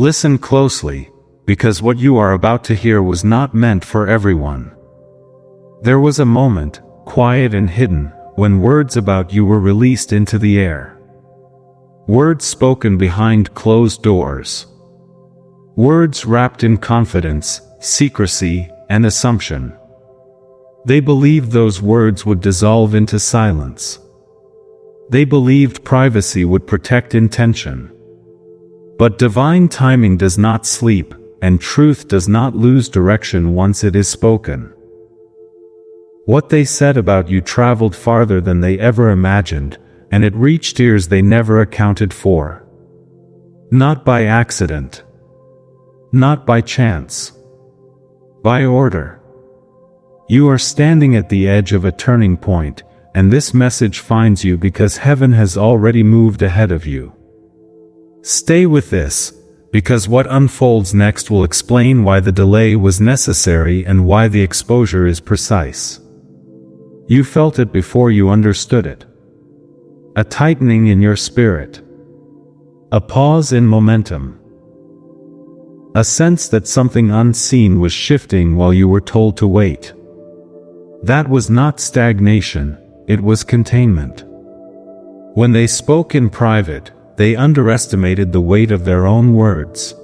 Listen closely, because what you are about to hear was not meant for everyone. There was a moment, quiet and hidden, when words about you were released into the air. Words spoken behind closed doors. Words wrapped in confidence, secrecy, and assumption. They believed those words would dissolve into silence. They believed privacy would protect intention. But divine timing does not sleep, and truth does not lose direction once it is spoken. What they said about you traveled farther than they ever imagined, and it reached ears they never accounted for. Not by accident. Not by chance. By order. You are standing at the edge of a turning point, and this message finds you because heaven has already moved ahead of you. Stay with this, because what unfolds next will explain why the delay was necessary and why the exposure is precise. You felt it before you understood it. A tightening in your spirit. A pause in momentum. A sense that something unseen was shifting while you were told to wait. That was not stagnation, it was containment. When they spoke in private, they underestimated the weight of their own words.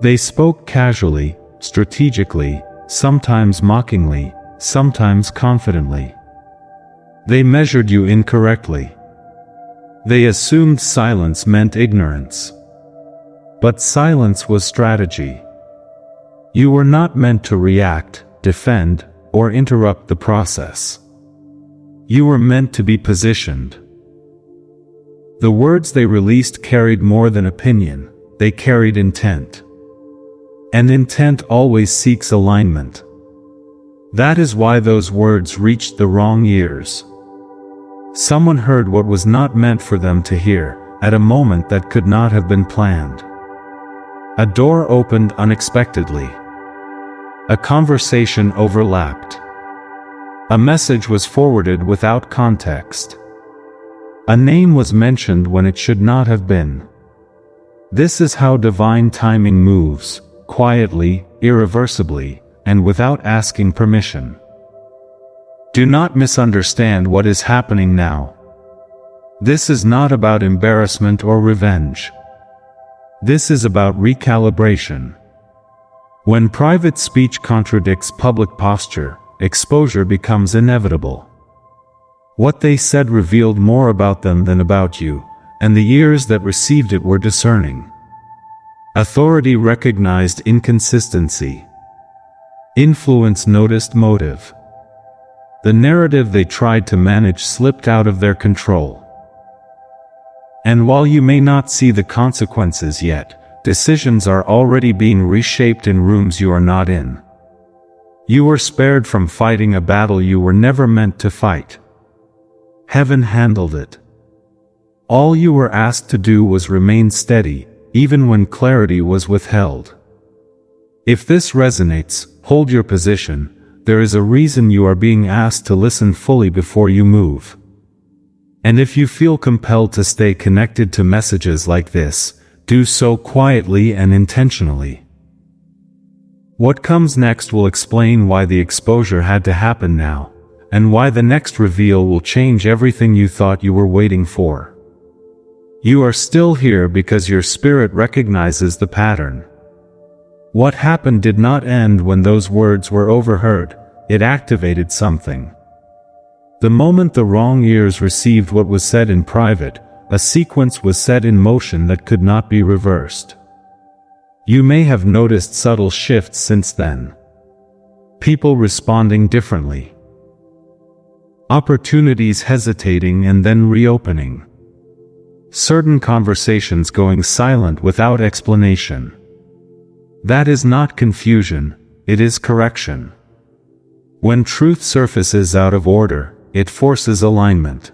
They spoke casually, strategically, sometimes mockingly, sometimes confidently. They measured you incorrectly. They assumed silence meant ignorance. But silence was strategy. You were not meant to react, defend, or interrupt the process. You were meant to be positioned. The words they released carried more than opinion, they carried intent. And intent always seeks alignment. That is why those words reached the wrong ears. Someone heard what was not meant for them to hear, at a moment that could not have been planned. A door opened unexpectedly. A conversation overlapped. A message was forwarded without context. A name was mentioned when it should not have been. This is how divine timing moves, quietly, irreversibly, and without asking permission. Do not misunderstand what is happening now. This is not about embarrassment or revenge. This is about recalibration. When private speech contradicts public posture, exposure becomes inevitable. What they said revealed more about them than about you, and the ears that received it were discerning. Authority recognized inconsistency. Influence noticed motive. The narrative they tried to manage slipped out of their control. And while you may not see the consequences yet, decisions are already being reshaped in rooms you are not in. You were spared from fighting a battle you were never meant to fight. Heaven handled it. All you were asked to do was remain steady, even when clarity was withheld. If this resonates, hold your position. There is a reason you are being asked to listen fully before you move. And if you feel compelled to stay connected to messages like this, do so quietly and intentionally. What comes next will explain why the exposure had to happen now, and why the next reveal will change everything you thought you were waiting for. You are still here because your spirit recognizes the pattern. What happened did not end when those words were overheard, it activated something. The moment the wrong ears received what was said in private, a sequence was set in motion that could not be reversed. You may have noticed subtle shifts since then. People responding differently. Opportunities hesitating and then reopening. Certain conversations going silent without explanation. That is not confusion, it is correction. When truth surfaces out of order, it forces alignment.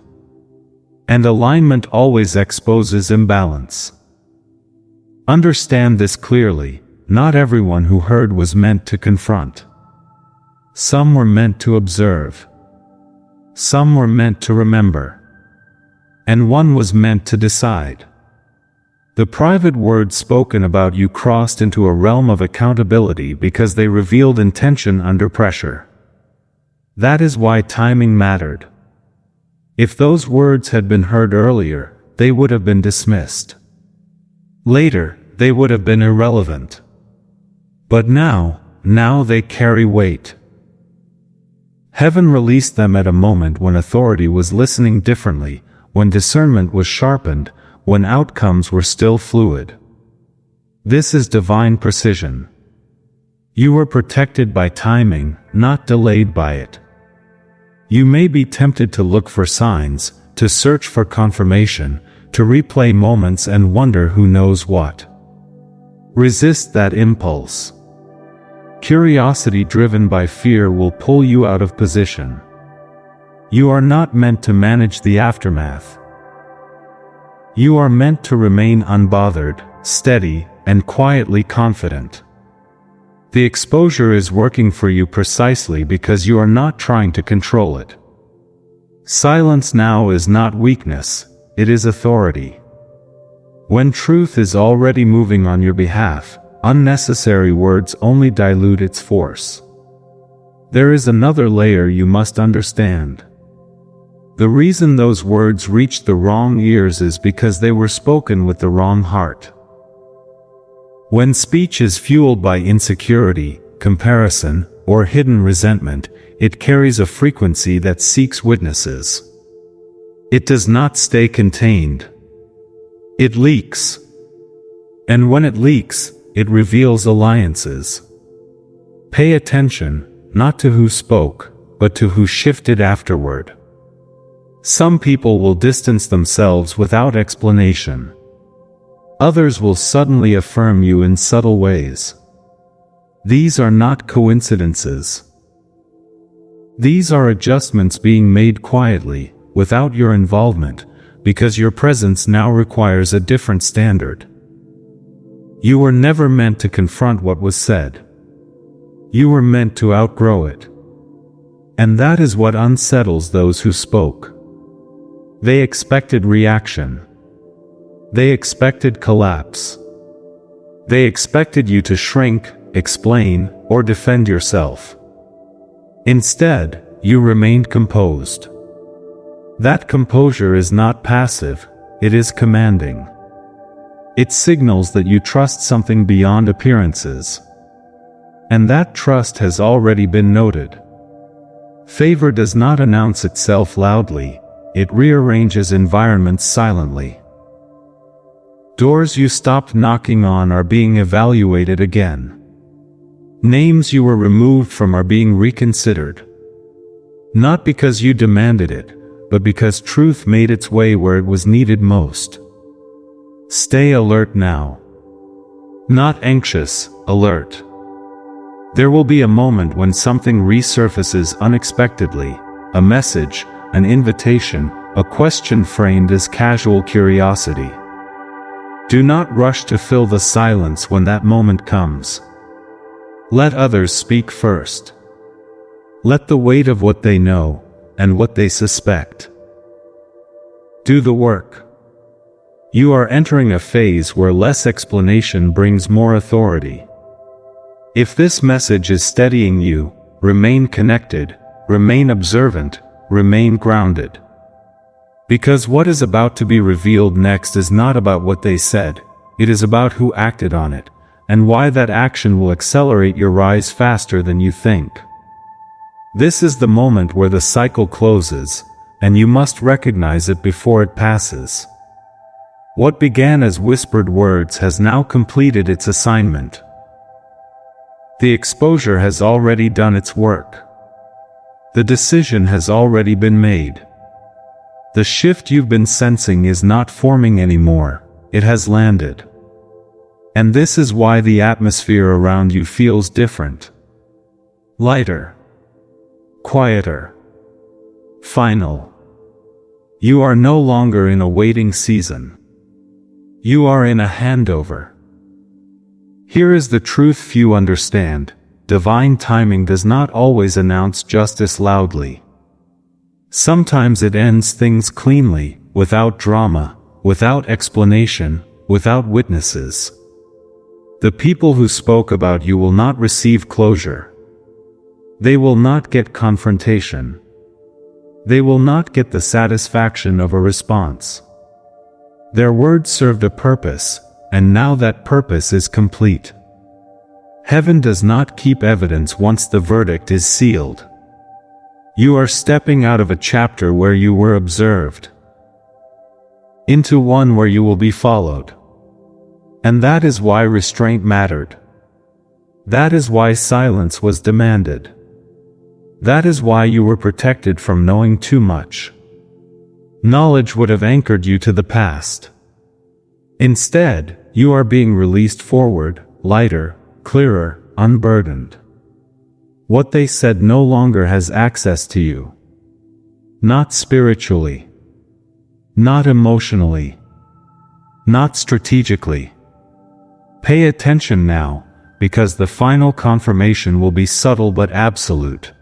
And alignment always exposes imbalance. Understand this clearly, not everyone who heard was meant to confront. Some were meant to observe. Some were meant to remember. And one was meant to decide. The private words spoken about you crossed into a realm of accountability because they revealed intention under pressure. That is why timing mattered. If those words had been heard earlier, they would have been dismissed. Later, they would have been irrelevant. But now they carry weight. Heaven released them at a moment when authority was listening differently, when discernment was sharpened, when outcomes were still fluid. This is divine precision. You were protected by timing, not delayed by it. You may be tempted to look for signs, to search for confirmation, to replay moments and wonder who knows what. Resist that impulse. Curiosity driven by fear will pull you out of position. You are not meant to manage the aftermath. You are meant to remain unbothered, steady, and quietly confident. The exposure is working for you precisely because you are not trying to control it. Silence now is not weakness, it is authority. When truth is already moving on your behalf, unnecessary words only dilute its force. There is another layer you must understand. The reason those words reached the wrong ears is because they were spoken with the wrong heart. When speech is fueled by insecurity, comparison, or hidden resentment, it carries a frequency that seeks witnesses. It does not stay contained. It leaks. And when it leaks, it reveals alliances. Pay attention, not to who spoke, but to who shifted afterward. Some people will distance themselves without explanation. Others will suddenly affirm you in subtle ways. These are not coincidences. These are adjustments being made quietly, without your involvement, because your presence now requires a different standard. You were never meant to confront what was said. You were meant to outgrow it. And that is what unsettles those who spoke. They expected reaction. They expected collapse. They expected you to shrink, explain, or defend yourself. Instead, you remained composed. That composure is not passive, it is commanding. It signals that you trust something beyond appearances. And that trust has already been noted. Favor does not announce itself loudly, it rearranges environments silently. Doors you stopped knocking on are being evaluated again. Names you were removed from are being reconsidered. Not because you demanded it, but because truth made its way where it was needed most. Stay alert now. Not anxious, alert. There will be a moment when something resurfaces unexpectedly, a message, an invitation, a question framed as casual curiosity. Do not rush to fill the silence when that moment comes. Let others speak first. Let the weight of what they know, and what they suspect. Do the work. You are entering a phase where less explanation brings more authority. If this message is steadying you, remain connected, remain observant, remain grounded. Because what is about to be revealed next is not about what they said, it is about who acted on it, and why that action will accelerate your rise faster than you think. This is the moment where the cycle closes, and you must recognize it before it passes. What began as whispered words has now completed its assignment. The exposure has already done its work. The decision has already been made. The shift you've been sensing is not forming anymore, it has landed. And this is why the atmosphere around you feels different. Lighter. Quieter. Final. You are no longer in a waiting season. You are in a handover. Here is the truth few understand: divine timing does not always announce justice loudly. Sometimes it ends things cleanly, without drama, without explanation, without witnesses. The people who spoke about you will not receive closure. They will not get confrontation. They will not get the satisfaction of a response. Their words served a purpose, and now that purpose is complete. Heaven does not keep evidence once the verdict is sealed. You are stepping out of a chapter where you were observed, into one where you will be followed. And that is why restraint mattered. That is why silence was demanded. That is why you were protected from knowing too much. Knowledge would have anchored you to the past. Instead, you are being released forward, lighter, clearer, unburdened. What they said no longer has access to you. Not spiritually. Not emotionally. Not strategically. Pay attention now, because the final confirmation will be subtle but absolute.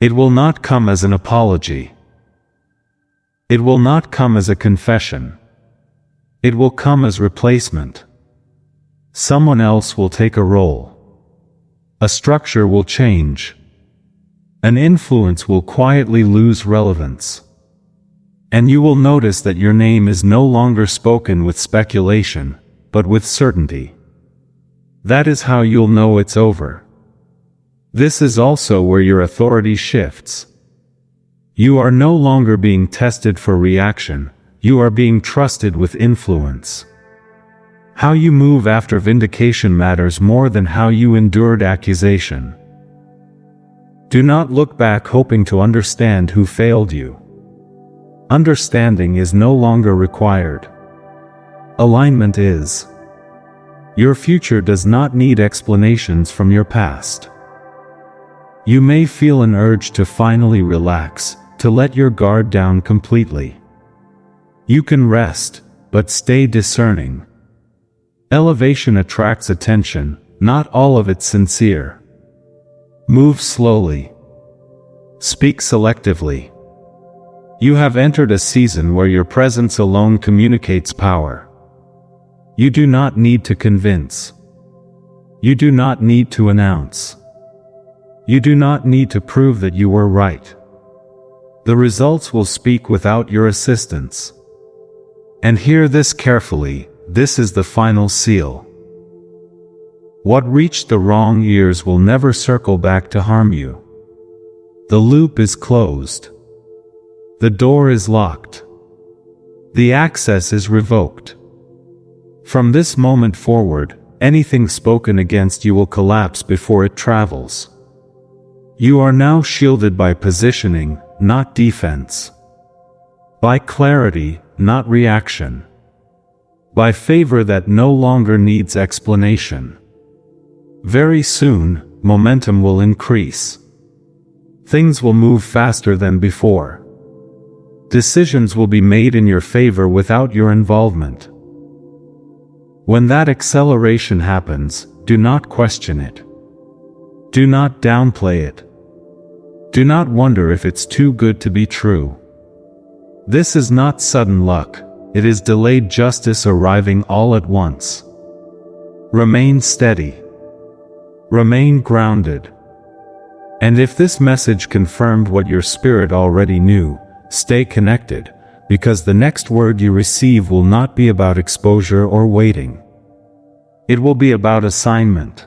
It will not come as an apology. It will not come as a confession. It will come as replacement. Someone else will take a role. A structure will change. An influence will quietly lose relevance. And you will notice that your name is no longer spoken with speculation, but with certainty. That is how you'll know it's over. This is also where your authority shifts. You are no longer being tested for reaction, you are being trusted with influence. How you move after vindication matters more than how you endured accusation. Do not look back hoping to understand who failed you. Understanding is no longer required. Alignment is. Your future does not need explanations from your past. You may feel an urge to finally relax, to let your guard down completely. You can rest, but stay discerning. Elevation attracts attention, not all of it sincere. Move slowly. Speak selectively. You have entered a season where your presence alone communicates power. You do not need to convince. You do not need to announce. You do not need to prove that you were right. The results will speak without your assistance. And hear this carefully, this is the final seal. What reached the wrong ears will never circle back to harm you. The loop is closed. The door is locked. The access is revoked. From this moment forward, anything spoken against you will collapse before it travels. You are now shielded by positioning, not defense. By clarity, not reaction. By favor that no longer needs explanation. Very soon, momentum will increase. Things will move faster than before. Decisions will be made in your favor without your involvement. When that acceleration happens, do not question it. Do not downplay it. Do not wonder if it's too good to be true. This is not sudden luck, it is delayed justice arriving all at once. Remain steady. Remain grounded. And if this message confirmed what your spirit already knew, stay connected, because the next word you receive will not be about exposure or waiting. It will be about assignment.